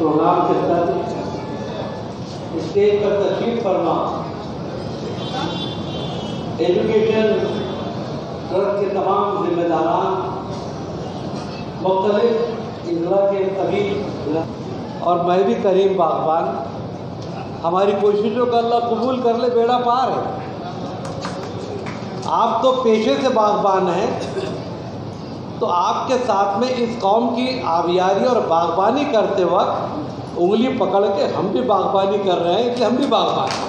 Programme के तहत stage पर तशरीफ फरमा एजुकेशन ट्रस्ट के तमाम जिम्मेदारान, मुख्तलिफ इजला के सभी, और मैं भी करीम बागबान, हमारी कोशिशों का अल्लाह कबूल कर ले, बेड़ा पार है। आप तो पेशे से बागबान हैं, तो आपके साथ में इस कौम की आबियारी और बागबानी करते वक्त उंगली पकड़ के हम भी बागबानी कर रहे हैं, इसलिए हम भी बागबान हैं।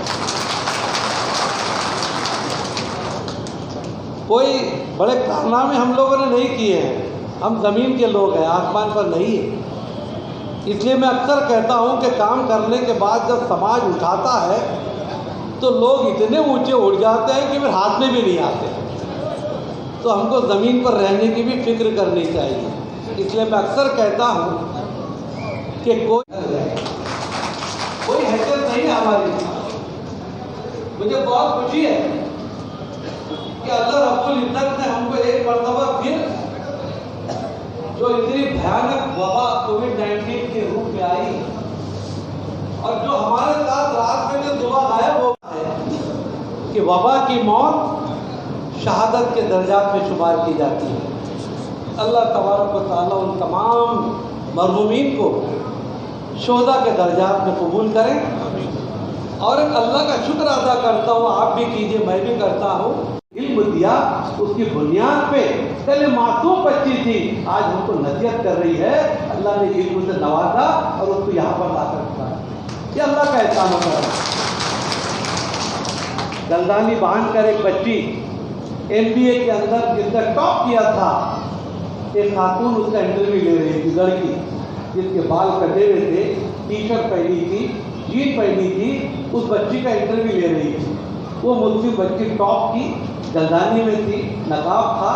कोई बड़े कारनामे हम लोगों ने नहीं किए हैं, हम ज़मीन के लोग हैं, आसमान पर नहीं है। इसलिए मैं अक्सर कहता हूँ कि काम करने के बाद जब समाज उठाता है तो लोग इतने ऊंचे उड़ जाते हैं कि फिर हाथ में भी नहीं आते। तो हमको ज़मीन पर रहने की भी फिक्र करनी चाहिए। इसलिए मैं अक्सर कहता हूँ कि कोई हैसियत नहीं है हमारी। मुझे बहुत खुशी है कि अल्लाह रब्बुल इज्जत ने हमको एक मरतबा फिर जो इतनी भयानक वबा कोविड-19 के रूप में आई और जो हमारे साथ रात में जो दुआ गायब हो है कि वबा की मौत शहादत के दर्जात में शुमार की जाती है। अल्लाह तबारक व तआला उन तमाम मरहूमीन को शोहदा के दर्जात में कबूल करें। और अल्लाह का शुक्र अदा करता हूँ, आप भी कीजिए, मैं भी करता हूँ। इल्म दिया, उसकी बुनियाद पे पहले मासूम बच्ची थी, आज हमको नसीहत कर रही है। अल्लाह ने इल्म से नवाजा और उसको यहाँ पर ला सकता है। ये अल्लाह का एहसान होता है। गलदानी बांध कर एक बच्ची MBA के अंदर जिसने टॉप किया था, एक खातून उसका इंटरव्यू ले रही थी, लड़की जिसके बाल कटे हुए थे, टी-शर्ट पहनी थी, जीन पहनी थी, उस बच्ची का इंटरव्यू ले रही थी। वो मुस्लिम बच्ची टॉप की, गलदानी में थी, नकाब था।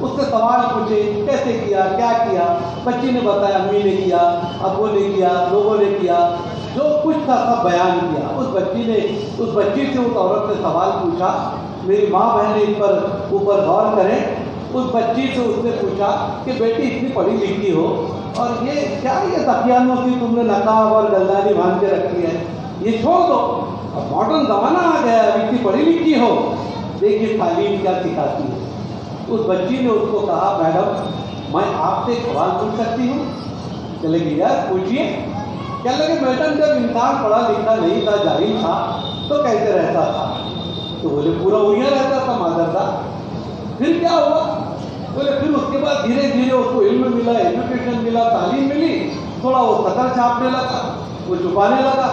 उससे सवाल पूछे, कैसे किया, क्या किया? बच्ची ने बताया, अम्मी ने किया, अब्बू ने किया, लोगों ने किया, जो कुछ था सब बयान किया। उस बच्ची से उस औरत ने सवाल पूछा, मेरी माँ बहन इस पर ऊपर गौर करें। उस बच्ची से उसने पूछा कि बेटी इतनी पढ़ी लिखी हो और ये क्या ये तकियानों की तुमने नकाब और गलदानी बांध के रखी है, ये छोड़ दो, अब मॉडर्न ज़माना आ गया है, इतनी पढ़ी लिखी हो, देखिए तालीम क्या सिखाती है। उस बच्ची ने उसको कहा, मैडम मैं आपसे एक सवाल पूछ सकती हूँ? चले गई, यार पूछिए। क्या लगे, मैडम जब इंसान पढ़ा लिखा नहीं था, जाहिल था, तो कैसे रहता था? तो बोले पूरा उड़िया रहता था मादरदा। फिर क्या हुआ? बोले फिर उसके बाद धीरे धीरे उसको इल्म मिला, एजुकेशन मिला, तालीम मिली, थोड़ा वो सतर छापने लगा, वो छुपाने लगा।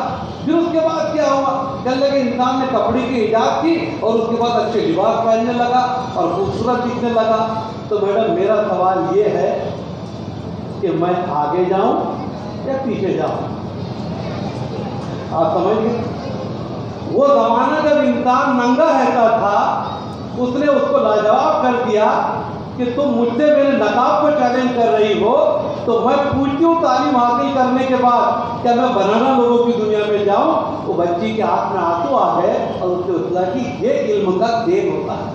फिर उसके बाद क्या हुआ? कहने लगे इंसान ने कपड़े की ईजाद की और उसके बाद अच्छे लिबास पहनने लगा और खूबसूरत दिखने लगा। तो मैडम मेरा सवाल ये है कि मैं आगे जाऊं या पीछे जाऊं? आप समझिए, वो ज़माना जब इंसान नंगा रहता था, उसने उसको लाजवाब कर दिया कि तुम मुझसे मेरे नकाब को चैलेंज कर रही हो, तो मैं पूछती हूँ तालीम हासिल करने के बाद क्या मैं बनाना लोगों की दुनिया में जाऊँ? वो बच्ची के हाथ में आंसू आ गए और उसने उत्तरा की ये इल्म का देन होता है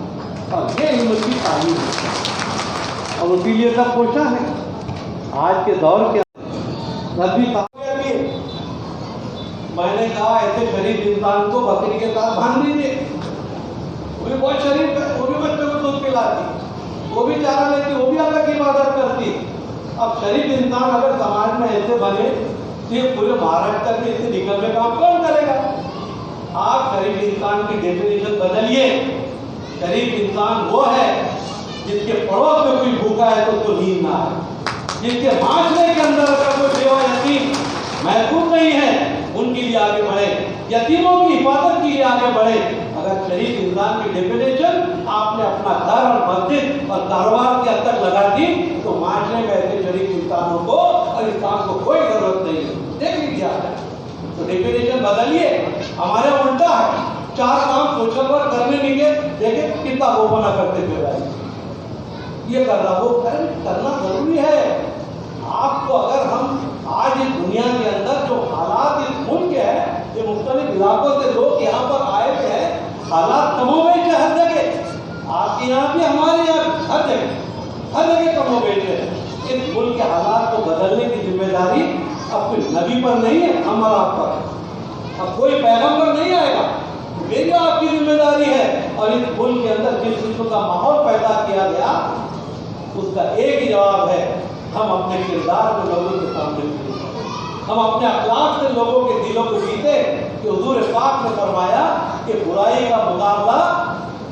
और ये इल्म की तालीम होती है। और इसीलिए सब पूछा है आज के दौर के मैंने कहा ऐसे शरीफ इंसान को बकरी के साथ बांध दीजिए। वो भी बहुत शरीफ है, वो भी बच्चों को दूध पिलाती, वो भी चारा लेती, वो भी अल्लाह की इबादत करती। अब शरीफ इंसान अगर समाज में ऐसे बने तो ये पूरे महाराष्ट्र के ऐसे निकलने का कौन करेगा? आप शरीफ इंसान की डेफिनेशन बदलिए। शरीफ इंसान वो है जिसके पड़ोस में कोई भूखा है तो उसको नींद ना आए, जिसके माशरे के अंदर अगर कोई बेवा यतीम महफूज नहीं है उनके लिए आगे बढ़े, यतीमों की हिफाजत के लिए आगे बढ़े। अगर शरीफ इंसान की डेफिनेशन आपने अपना घर और मस्जिद और कारोबार के हद तक लगा दी तो माशरे में ऐसे शरीफ इंसानों को और इंसान को कोई जरूरत नहीं है। देख लीजिए आप, तो डेफिनेशन बदलिए। हमारे उल्टा है, 4 काम सोशल वर्क करने नहीं है, देखे कितना वो बना करते थे, ये कर रहा वो करना जरूरी है। आपको अगर हम आज इस दुनिया के अंदर जो हालात इस मुल्क है, ये मुख्तलिफ इलाकों से लोग यहाँ पर आए हुए हैं, हालात कमोबेश है हर जगह। आपके यहाँ भी, हमारे यहाँ हर जगह कमोबेश है। इस मुल्क के हालात को बदलने की जिम्मेदारी اب کوئی نبی پر نہیں ہے، ہم اور آپ پر، اب کوئی پیغمبر نہیں آئے گا، میری آپ کی ذمہ داری ہے۔ اور اس ملک کے اندر جس قسم کا ماحول پیدا کیا گیا اس کا ایک ہی جواب ہے، ہم اپنے کردار میں لوگوں کے سامنے پیش، ہم اپنے اخلاق سے لوگوں کے دلوں کو جیتے کہ حضور پاک نے فرمایا کہ برائی کا مقابلہ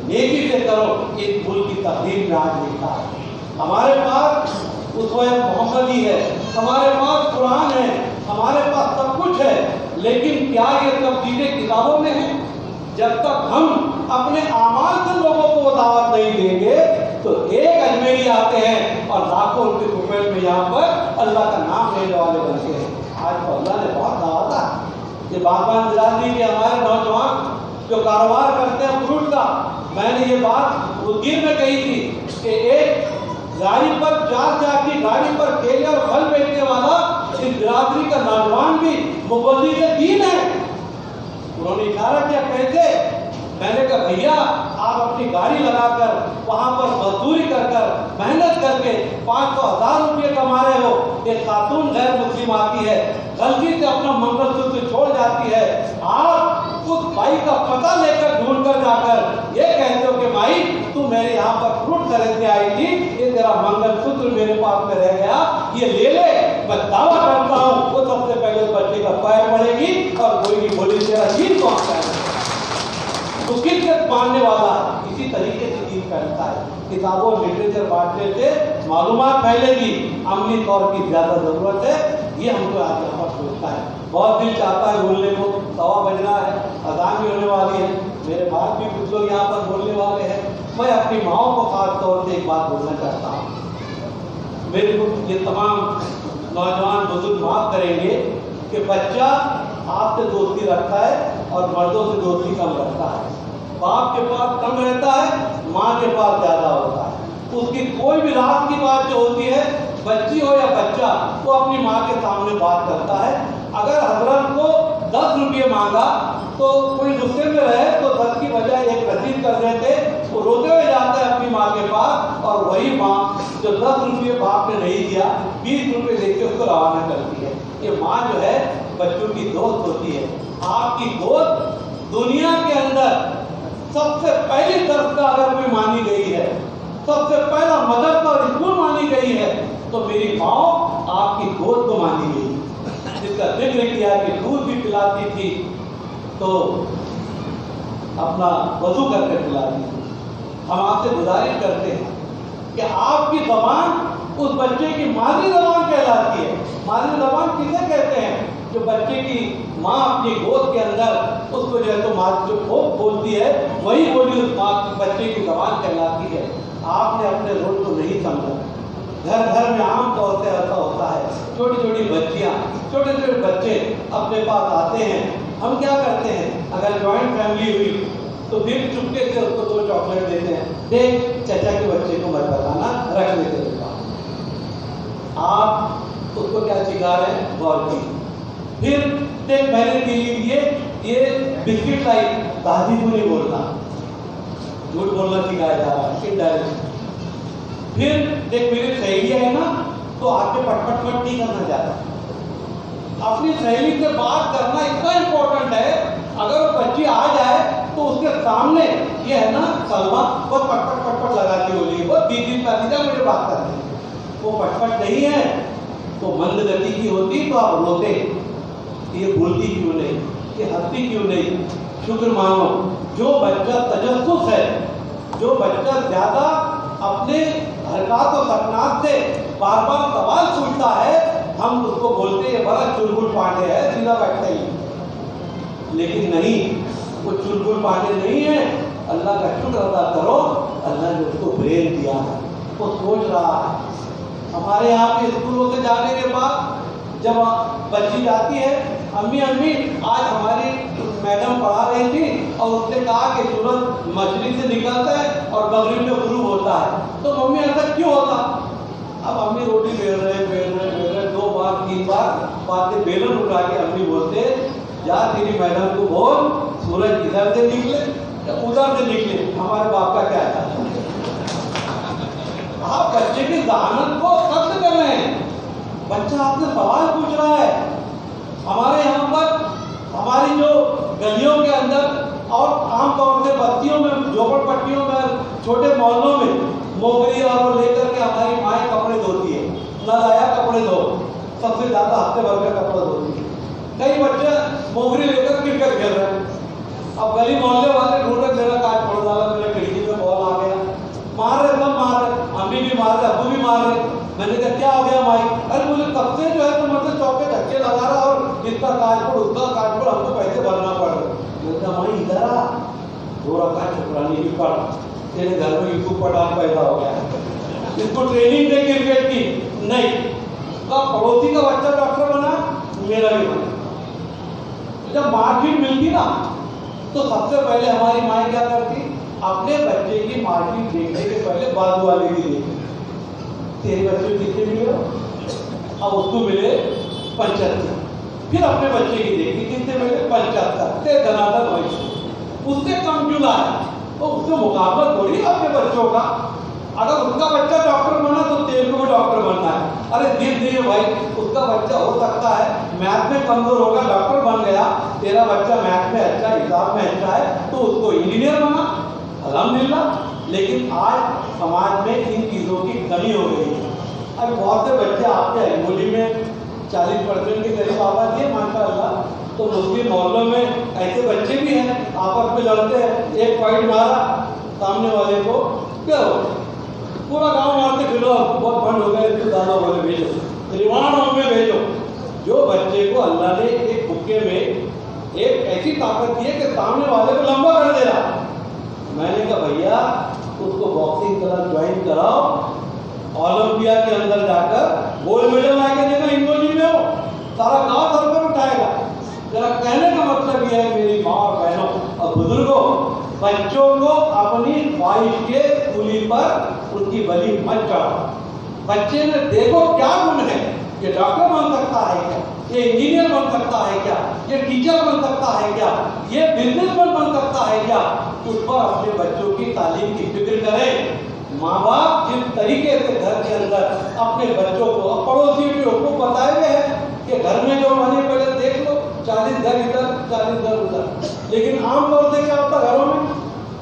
نیکی سے کرو، اس ملک کی تقدیر میں آج لکھا ہے۔ ہمارے پاس اسوہ محمدی ہے، ہمارے پاس قرآن ہے، ہمارے پاس سب کچھ ہے، لیکن کیا یہ سب چیزیں کتابوں میں ہیں؟ جب تک ہم اپنے اعمال سے لوگوں کو وہ دعوت نہیں دیں گے تو ایک اجمیری آتے ہیں اور لاکھوں روپے روپئے میں یہاں پر اللہ کا نام لینے والے بنتے ہیں۔ آج تو اللہ نے بہت دعوت ہے، یہ باغبان برادری کے ہمارے نوجوان جو کاروبار کرتے ہیں فروٹ کا، میں نے یہ بات ردگیر میں کہی تھی کہ ایک گاڑی پر 4 چاکی گاڑی پر کیلے اور پھل بیچنے والا اس برادری کا نوجوان بھی مبلغ دین ہے۔ انہوں نے اشارہ کیا، کیسے؟ میں نے کہا بھیا آپ اپنی گاڑی لگا کر وہاں پر مزدوری کر کر محنت کر کے 500,000 روپئے کما رہے ہو، ایک خاتون غیر مسلم آتی ہے غلطی سے اپنا منگل سوتر چھوڑ جاتی ہے، آپ اس بھائی کا پتہ لے کر ڈھونڈ کر جا کر یہ کہتے ہو کہ بھائی تو میرے یہاں پر فروٹ خریدنے آئی تھی، یہ تیرا منگل سوتر میرے پاس میں رہ گیا، یہ لے لے، میں دعویٰ کرتا ہوں وہ سب سے پہلے بچے کا پیر پڑے گی اور کوئی نہیں بولی تیرا دین کون سا ہے، تو کس سے ماننے والا ہے۔ اسی طریقے سے دین پھیلتا ہے، کتابوں لٹریچر بانٹنے سے معلومات پھیلے گی، عملی طور کی زیادہ ضرورت ہے، یہ ہم کو آج یہاں پر سوچتا ہے۔ بہت دل چاہتا ہے بولنے کو، 1:15 بجنا ہے، اذان بھی ہونے والی ہے، میرے بعد بھی کچھ لوگ یہاں پر بولنے والے ہیں، میں اپنی ماؤں کو خاص طور سے ایک بات بولنا چاہتا ہوں۔ میرے کو یہ تمام نوجوان بزرگ معاف کریں گے کہ بچہ آپ سے دوستی رکھتا ہے اور مردوں سے دوستی کم رکھتا ہے، باپ کے پاس کم رہتا ہے، ماں کے پاس زیادہ ہوتا ہے، اس کی کوئی بھی راز کی بات جو ہوتی ہے، بچی ہو یا بچہ، وہ اپنی ماں کے سامنے بات کرتا ہے۔ اگر حضرت کو 10 روپئے مانگا تو کوئی غصے میں رہے تو 10 کی بجائے 1 رسید کر دیتے، وہ روتے ہوئے جاتا ہے اپنی ماں کے پاس، اور وہی ماں جو 10 روپئے باپ نے نہیں دیا 20 روپئے دے کے اس کو روانہ کرتی ہے۔ یہ ماں جو ہے بچوں کی دوست ہوتی ہے۔ آپ کی دوست دنیا کے اندر سب سے پہلی درجہ اگر کوئی مانی گئی ہے، سب سے پہلا مدرسہ اور اسکول مانی گئی ہے تو میری ماں آپ کی دوست کو مانی گئی، جس کا ذکر کیا کہ دودھ بھی پلاتی تھی تو اپنا وضو کر کے پلاتی تھی۔ ہم آپ سے گزارش کرتے ہیں کہ آپ کی زبان اس بچے کی مادری زبان کہلاتی ہے۔ مادری زبان کسے کہتے ہیں؟ جو بچے کی ماں اپنی گود کے اندر اس کو جو ہے تو ماں جو خوب بولتی ہے وہی بولی اس ماں بچے کی زبان کہلاتی ہے۔ آپ نے اپنے رول کو نہیں سمجھا۔ گھر گھر میں عام طور سے ایسا ہوتا ہے، چھوٹی چھوٹی بچیاں، چھوٹے چھوٹے بچے اپنے پاس آتے ہیں، ہم کیا کرتے ہیں؟ اگر جوائنٹ فیملی ہوئی تو پھر چپکے سے اس کو 2 چاکلیٹ دیتے ہیں، دیکھ چچا کے بچے کو مت بتانا، رکھ لیتے ہیں۔ آپ اس کو کیا سکھا رہے ہیں؟ غور کی۔ پھر دیکھ میں نے یہ بسکٹ لائی، دادی کو نہیں بولنا، جھوٹ بولنا سکھایا جا رہا ہے انڈائریکٹ۔ پھر دیکھ میری سہیلی ہے نا تو آپ کے پٹ پٹ پٹ نہیں کرنا چاہتا۔ اپنی سہیلی سے بات کرنا اتنا امپورٹنٹ ہے، اگر وہ بچی آ جائے تو اس کے سامنے یہ ہے نا سلما بہت پٹ پٹ پٹ پٹ لگاتی ہوگی، بہت بیچ کا دیجا مجھے بات کرنی ہے، وہ پٹ پٹ نہیں ہے تو مند گتی کی ہوتی تو آپ روتے، یہ بھولتی کیوں نہیں، یہ ہنستی کیوں نہیں؟ شکر مانو۔ جو بچہ تجسس ہے، جو بچہ زیادہ اپنے حرکات و سکنات سے بار بار سوال پوچھتا ہے، ہم اس کو بولتے ہیں بڑا چلبل پانڈے ہے، سیدھا بیٹھتا ہی، لیکن نہیں، وہ چلبل پانڈے نہیں ہے۔ اللہ کا شکر ادا کرو، اللہ نے اس کو برین دیا ہے، وہ سوچ رہا ہے۔ ہمارے یہاں پہ اسکولوں سے جانے کے بعد جب بچی جاتی ہے، امی آج ہماری میڈم پڑھا رہی تھی اور اس نے کہا کہ سورج مشرق سے نکلتا ہے اور مغرب میں غروب ہوتا ہے، تو ممی ایسا کیوں ہوتا؟ اب امی روٹی بیل رہے 2 بار 3 بار باتیں بیلن اٹھا کے امی بولتے جا تیری میڈم کو بول سورج ادھر سے نکلے یا ادھر سے نکلے، ہمارے باپ کا کیا تھا؟ آپ بچے کی ذہانت کو سخت کر رہے ہیں۔ بچہ آپ سے سوال پوچھ رہا ہے، हमारे यहाँ पर हमारी जो गलियों के अंदर और आमतौर से बस्तियों में, झोपड़पट्टियों में, छोटे मोहल्लों में मोगरी और लेकर के हमारी माएँ कपड़े धोती है। नल आया कपड़े धो, सबसे ज़्यादा हफ्ते भर का कपड़ा धोती है। कई बच्चे मोगरी लेकर क्रिकेट खेल रहे हैं। अब गली मोहल्ले वाले ढूंढे, मेरा काट पड़ डाला, मेरे खिड़की में बॉल आ गया, मार रहे, सब मार रहे, अम्मी भी मार रहे, अब्बू भी मार रहे। मैंने कहा क्या हो गया माई? अरे मुझे कब से जो है तुम मुझसे चौके धक्के लगा रहा और जिसका काट पड़ उसका काट पड़, हमको पैसे भरना पड़ रहा। मैंने कहा माई इधर आ, दो रखा शुक्रानी की पढ़, तेरे घर में यूसुफ पठान पैदा हो गया, इसको ट्रेनिंग दे क्रिकेट की। नहीं, तो पड़ोसी का बच्चा डॉक्टर बना, मेरा भी बना। जब मार्कशीट मिलती ना तो सबसे पहले हमारी माँ क्या करती, अपने बच्चे की मार्कशीट देखने के पहले बाजू वाले की देखती, तेरे बच्चे को कितने मिले, अब उसको मिले 75, फिर अपने बच्चे की देखी कितने मिले 75, ते धनाधन वही, उससे कम क्यों लाया? तो उससे मुकाबला थोड़ी अपने बच्चों का। अगर उसका बच्चा डॉक्टर बना तो तेरे को भी डॉक्टर बनना है। अरे धीरे धीरे भाई, उसका बच्चा हो सकता है मैथ में कमजोर होगा, डॉक्टर बन गया, तेरा बच्चा मैथ में अच्छा, हिसाब में अच्छा है, तो उसको इंजीनियर बना, अल्हम्दुलिल्लाह। लेकिन आज समाज में इन चीज़ों की कमी हो गई है। अब बहुत से बच्चे आपके अंगोली में 40% के करीब आबादी है माशाअल्लाह, तो मुस्लिम मोहल्लों में ऐसे बच्चे भी हैं, आपस में लड़ते हैं, एक पॉइंट मारा सामने वाले को, क्या हो पूरा गांव मारते फिरो, बहुत बंद हो गए, तो दादा बोले भेजो, रिवांड में भेजो। जो बच्चे को अल्लाह ने एक भुक्के में एक ऐसी ताकत दी है कि सामने वाले को लंबा कर दे रहा, मैंने कहा भैया उसको बॉक्सिंग क्लब ज्वाइन कराओ, ओलंपिया के अंदर जाकर गोल्ड मेडल लाके देना, इंडोजी में हो, सारा गांव सर पर उठाएगा। जरा कहने का मतलब यह है मेरी माँ और बहनों और बुजुर्गों, बच्चों को अपनी ख्वाहिश के सूली पर उनकी बलि मत चढ़ाओ। बच्चे में देखो क्या गुण है, ये डॉक्टर बन सकता है क्या, ये इंजीनियर बन सकता है क्या, ये टीचर बन सकता है क्या, ये बिजनेसमैन बन सकता है क्या, उस पर अपने बच्चों की तालीम की फिक्र करें। माँ बाप जिस तरीके से घर के अंदर अपने बच्चों को, पड़ोसी के हुकूक बताए हुए हैं कि घर में जो बने पहले देख लो, 40 घर इधर 40 घर उधर, लेकिन आमतौर से क्या होता घरों में,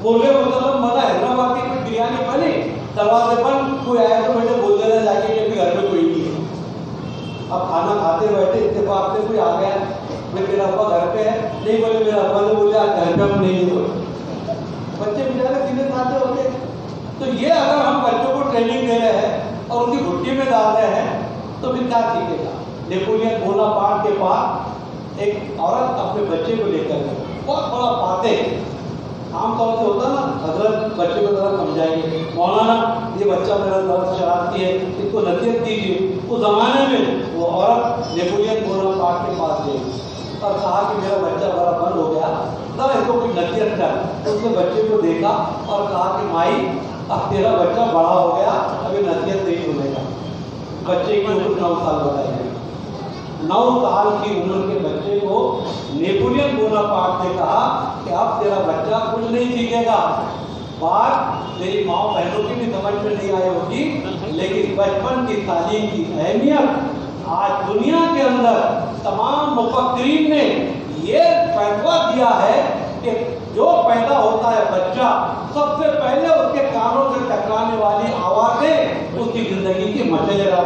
बोले मतलब मजा हैदराबाद की कोई बिरयानी बनी, दरवाजे बंद, कोई आया तो मुझे बोल देना जाके कि घर में कोई नहीं है। अब खाना खाते बैठे इत्तेफाक से कोई आ गया, मैं मेरा अब्बा घर पे है, नहीं बोले मेरा अब्बा ने बोले आज घर पे हम नहीं हो, बच्चे बेचारे सीधे खाते होते। तो ये अगर हम बच्चों को ट्रेनिंग दे रहे हैं और उनकी भुट्टी में डाल रहे हैं तो फिर क्या सीखेगा? नेपोलियन बोनापार्ट के पास एक औरत अपने बच्चे को लेकर गई, बहुत बड़ा पाते, आमतौर से होता ना, हजरत बच्चे को जरा समझाइए, मौलाना ये बच्चा मेरा दर्द शरारती है, इसको नसीहत कीजिए। उस जमाने में वो औरत नेपोलियन बोनापार्ट के पास गई और कहा कि मेरा बच्चा बड़ा बंद हो गया, तब इसको कोई नसीहत कर। तो उसने बच्चे को देखा और कहा कि माई अब तेरा बच्चा बड़ा हो गया, अभी नसीहत नहीं सुनेगा। बच्चे की उम्र 9 साल बताई गई। 9 साल की उम्र के बच्चे को नेपोलियन बोनापार्ट ने कहा कि अब तेरा बच्चा कुछ नहीं सीखेगा। बात मेरी माँ बहनों की भी समझ में नहीं आई होगी, लेकिन बचपन की तालीम की अहमियत आज दुनिया के अंदर तमाम मुफक्किरीन ने ये फैसला दिया है कि जो पैदा होता है बच्चा, सबसे पहले उसके कानों से टकराने वाली आवाजें उसकी जिंदगी की मचलेरा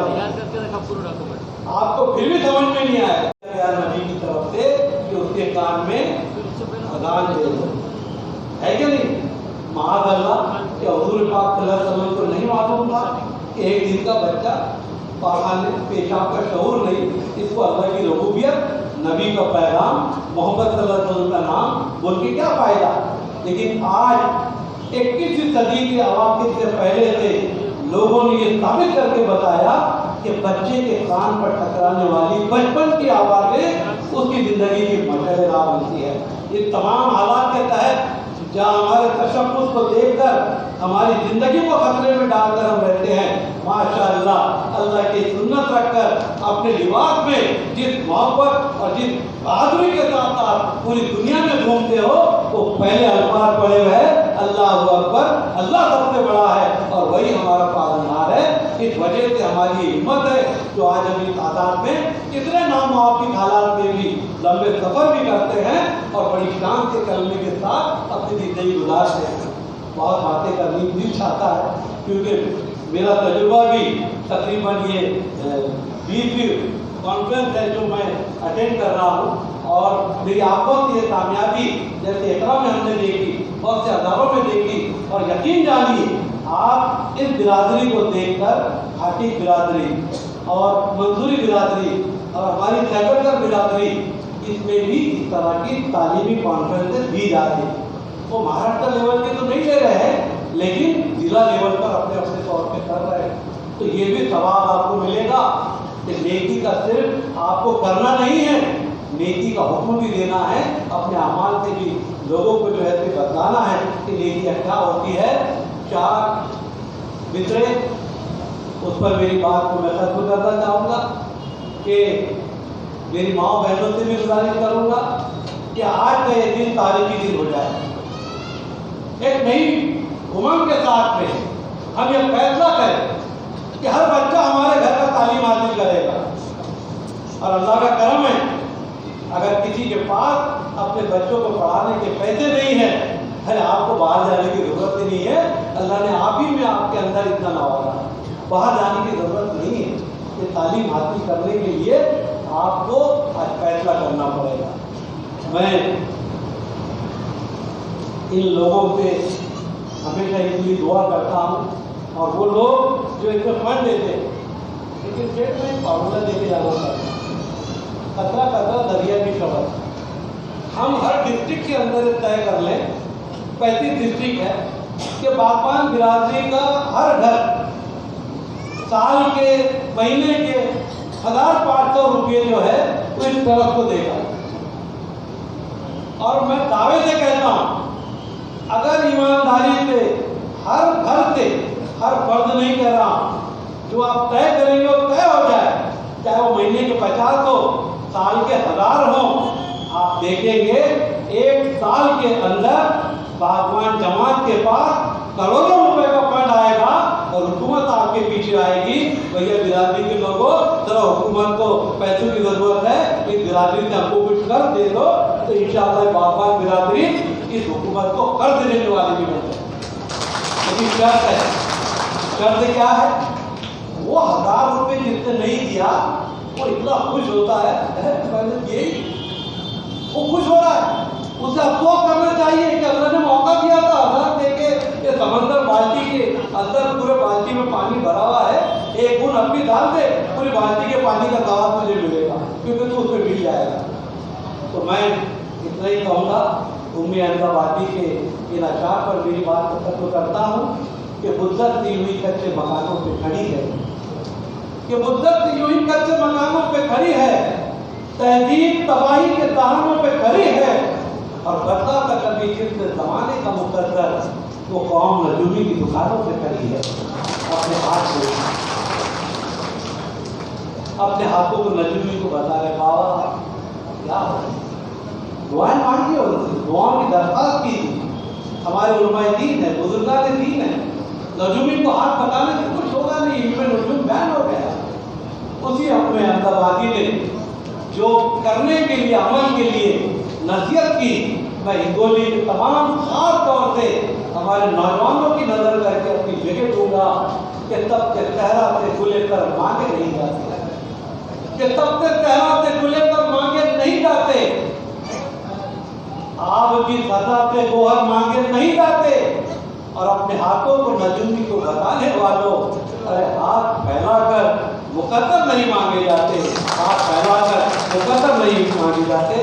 आपको फिर भी समझ में नहीं आया नबी की तरफ से कि उसके कान में अजान दे दो, है कि नहीं? महादल्ला कि हुजूर पाक सल्लल्लाहु अलैहि वसल्लम को नहीं मालूम था कि एक दिन का बच्चा पाखाने पेशाब का शऊर नहीं, इसको अल्लाह की रबूबियत, नबी का पैगाम, मोहम्मद सल्लल्लाहु अलैहि वसल्लम का नाम बोल के क्या फायदा। लेकिन आज 21वीं सदी के अवाक़िब से पहले से लोगों ने ये साबित करके बताया कि बच्चे के कान पर टकराने वाली बचपन की आवाज़ें उसकी ज़िंदगी की मसलेदार होती है। इस तमाम हालात के तहत जहाँ हमारे तशक्कुस को देखकर हमारी ज़िंदगी को खतरे में डालकर हम रहते हैं, माशाअल्लाह अल्लाह की सुन्नत रखकर अपने लिबास में जिस मोहब्बत और जिस बहादुरी के साथ आप पूरी दुनिया में घूमते हो, तो पहले अल्फाज पढ़े हुए हैं अल्लाहु अकबर, अल्लाह सबसे बड़ा है और वही हमारा पालनहार है। इस वजह से हमारी हिम्मत है जो आज हम इस तादाद में इतने नामुमकिन हालात में भी लंबे सफ़र भी करते हैं और बड़ी शान से कलमे के साथ अपनी ज़िंदगी गुजारते हैं। बहुत बातें करनी दिल चाहता है क्योंकि मेरा तजुर्बा भी तकरीबन ये 20 कॉन्फ्रेंस है जो मैं अटेंड कर रहा हूँ और मेरी आपको ये कामयाबी जैसे एकरा में हमने देखी, बहुत से हज़ारों में देखी और यकीन जानिए आप इस बिरादरी को देखकर हाटी बिरादरी और मंसूरी बिरादरी और हमारी सैकड़कर बिरादरी इसमें भी इस तरह की तालीमी कॉन्फ्रेंसेस दी जा रही है। वो महाराष्ट्र लेवल के तो नहीं ले रहे हैं लेकिन जिला लेवल पर अपने अपने तौर पे कर रहे हैं। तो ये भी सवाब आपको मिलेगा कि नेकी का सिर्फ आपको करना नहीं है, नेकी का हुक्म भी देना है, अपने अमाल से भी लोगों को जो है बताना है कि नेकी क्या होती है। 4 मित्रे उस पर मेरी बात को मैं खत्म करना चाहूँगा कि मेरी माँ बहनों से भी गुजारिश करूँगा कि आज का ये दिन तारीखी दिन हो जाए। एक नई उमंग के साथ में हम ये फैसला करें कि हर बच्चा हमारे घर का तालीम हासिल करेगा और अल्लाह का करम है अगर किसी के पास अपने बच्चों को पढ़ाने के पैसे नहीं है, अरे आपको बाहर जाने की जरूरत ही नहीं है, अल्लाह ने आप ही में आपके अंदर इतना नवाजा है, बाहर जाने की जरूरत नहीं है। ये तालीम हासिल करने के लिए आपको आज फैसला करना पड़ेगा। मैं इन लोगों से हमेशा इसलिए दुआ करता हूँ और वो लोग जो इसमें फंड देते हैं लेकिन स्टेट में फार्मूला लेके जाना पड़ता है, कतरा कतरा दरिया की खबर। हम हर डिस्ट्रिक्ट के अंदर तय कर लें, 35 डिस्ट्रिक्ट है कि बागबान बिरादरी का हर घर साल के महीने के 1500 रुपये जो है वो इस तरफ को देगा। और मैं दावे से कहता हूँ अगर ईमानदारी से हर घर से, हर फर्ज नहीं कह रहा हूँ, जो आप तय करेंगे वो तय हो जाए, चाहे वो महीने के 50 हो, साल के 1000 हो, आप देखेंगे एक साल के अंदर बागवान जमात के पास करोड़ों रुपए का फंड आएगा और हुकूमत आपके पीछे आएगी। भैया बिरादरी के लोगों जरा हुकूमत को पैसों की जरूरत है, इस बिरादरी से हमको कुछ कर दे दो, तो इंशाअल्लाह बागवान बिरादरी इस हुकूमत को कर्ज देने वाली भी बन जाए। लेकिन शर्त है, शर्त क्या है? वो 1000 रुपये जिसने नहीं दिया वो इतना खुश होता है, वो खुश हो रहा है, उसे अफसोस करना चाहिए कि अल्लाह ने मौका दिया था 1000 देके ये समंदर बाल्टी के अंदर पूरे बाल्टी में पानी भरा हुआ है, एक बूंद अपनी डाल दे पूरी बाल्टी के पानी का दवा तुझे मिलेगा क्योंकि तू उसमें मिल जाएगा। तो मैं इतना ही कहूँगा, उम्मी अहमदाबादी के इन अशार पर मेरी बात को खत्म करता हूँ कि मुद्दत दी हुई कच्चे मकानों पर खड़ी है, कि मुद्दत दी हुई कच्चे मकानों पर खड़ी है, तहजीब तबाही के दहानों पे खड़ी है और बदला का कभी जिस जमाने का मुकद्दर वो कौम नजूमी की दुकानों पे खड़ी है। अपने हाथ से अपने हाथों को नजूमी को बता रहे बाबा क्या हो, दुआएं मांगी और दुआओं की दरख्वास्त की। हमारे उलमाए दीन है, बुजुर्गान दीन है, नजूमी को हाथ बताने से कुछ होगा नहीं, इनमें नजूम बैन हो गया। उसी अपने अहमदाबादी ने जो करने के लिए, अमल के लिए नसीहत की, मैं हिंगोली के तमाम खास तौर से हमारे नौजवानों की नजर करके अपनी जगह दूंगा कि तब के सहरा से खुले कर मांगे नहीं जाते, कि तब के सहरा से खुले कर मांगे नहीं जाते, आग की सजा से गोहर मांगे नहीं जाते। और अपने हाथों को नजूमी को बताने वालों, अरे हाथ फैलाकर मुकद्दर नहीं मांगे जाते, हाथ फैलाकर मुकद्दर नहीं मांगे जाते।